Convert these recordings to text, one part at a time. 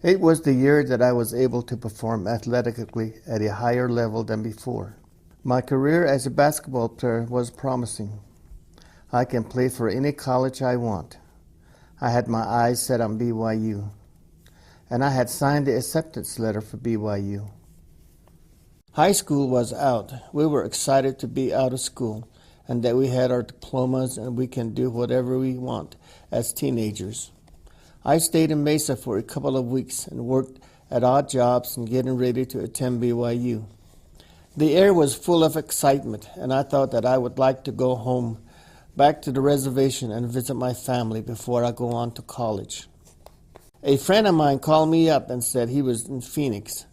It was the year that I was able to perform athletically at a higher level than before. My career as a basketball player was promising. I can play for any college I want. I had my eyes set on BYU, and I had signed the acceptance letter for BYU. High school was out. We were excited to be out of school and that we had our diplomas and we can do whatever we want as teenagers. I stayed in Mesa for a couple of weeks and worked at odd jobs and getting ready to attend BYU. The air was full of excitement, and I thought that I would like to go home, back to the reservation and visit my family before I go on to college. A friend of mine called me up and said he was in Phoenix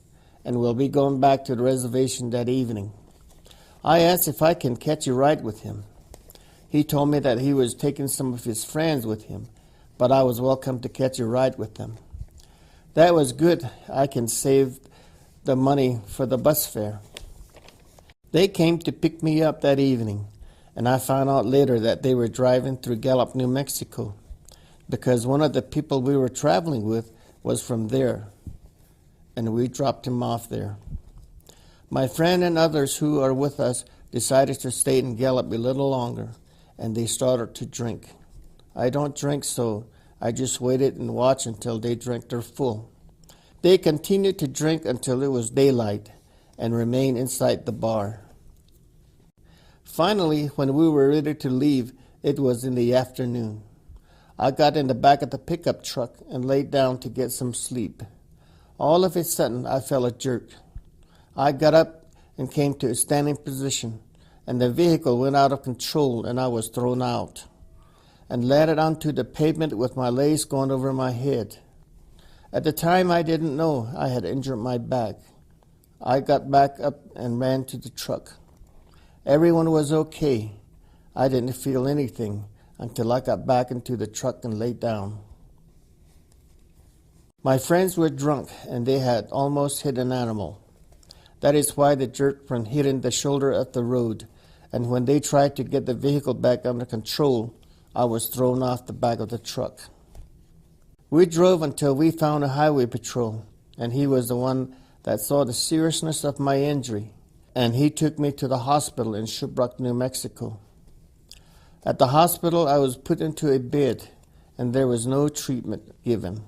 and will be going back to the reservation that evening. I asked if I can catch a ride with him. He told me that he was taking some of his friends with him, but I was welcome to catch a ride with them. That was good. I can save the money for the bus fare. They came to pick me up that evening, and I found out later that they were driving through Gallup, New Mexico, because one of the people we were traveling with was from there, and we dropped him off there. My friend and others who are with us decided to stay in Gallup a little longer, and they started to drink. I don't drink, so I just waited and watched until they drank their full. They continued to drink until it was daylight and remained inside the bar. Finally, when we were ready to leave, it was in the afternoon. I got in the back of the pickup truck and laid down to get some sleep. All of a sudden, I felt a jerk. I got up and came to a standing position, and the vehicle went out of control and I was thrown out and landed onto the pavement with my legs going over my head. At the time, I didn't know I had injured my back. I got back up and ran to the truck. Everyone was okay. I didn't feel anything until I got back into the truck and laid down. My friends were drunk and they had almost hit an animal. That is why the jerk when hitting the shoulder of the road, and when they tried to get the vehicle back under control, I was thrown off the back of the truck. We drove until we found a highway patrol, and he was the one that saw the seriousness of my injury, and he took me to the hospital in Shiprock, New Mexico. At the hospital, I was put into a bed, and there was no treatment given.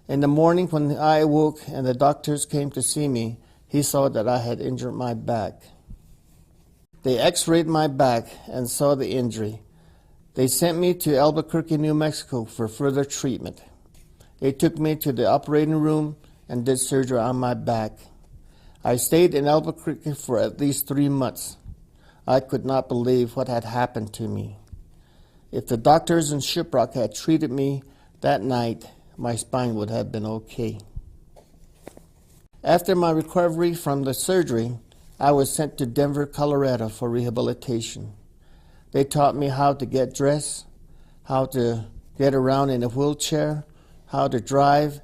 In the morning when I awoke and the doctors came to see me, he saw that I had injured my back. They x-rayed my back and saw the injury. They sent me to Albuquerque, New Mexico for further treatment. They took me to the operating room and did surgery on my back. I stayed in Albuquerque for at least 3 months. I could not believe what had happened to me. If the doctors in Shiprock had treated me that night, my spine would have been okay. After my recovery from the surgery, I was sent to Denver, Colorado for rehabilitation. They taught me how to get dressed, how to get around in a wheelchair, how to drive,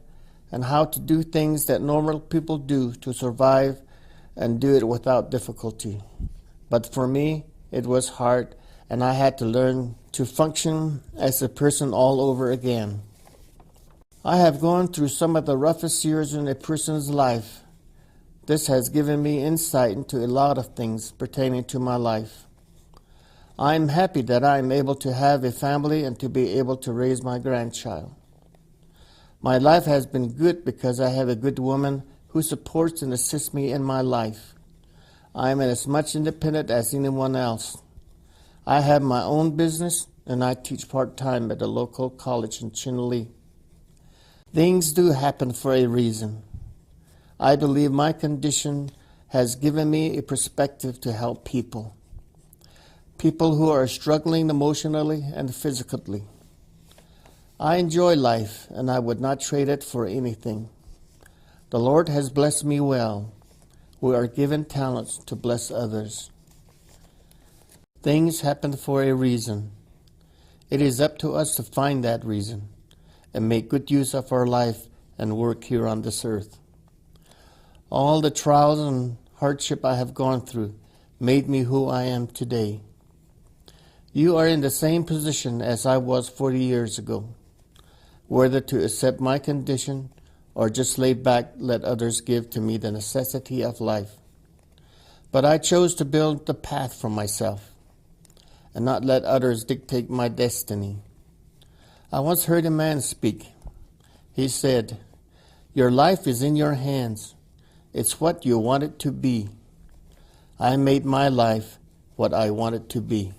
and how to do things that normal people do to survive and do it without difficulty. But for me, it was hard, and I had to learn to function as a person all over again. I have gone through some of the roughest years in a person's life. This has given me insight into a lot of things pertaining to my life. I am happy that I am able to have a family and to be able to raise my grandchild. My life has been good because I have a good woman who supports and assists me in my life. I am as much independent as anyone else. I have my own business and I teach part-time at a local college in Chinle. Things do happen for a reason. I believe my condition has given me a perspective to help people. People who are struggling emotionally and physically. I enjoy life, and I would not trade it for anything. The Lord has blessed me well. We are given talents to bless others. Things happen for a reason. It is up to us to find that reason and make good use of our life and work here on this earth. All the trials and hardship I have gone through made me who I am today. You are in the same position as I was 40 years ago. whether to accept my condition or just lay back, let others give to me the necessity of life. But I chose to build the path for myself and not let others dictate my destiny. I once heard a man speak. He said, "Your life is in your hands. It's what you want it to be. I made my life what I want it to be."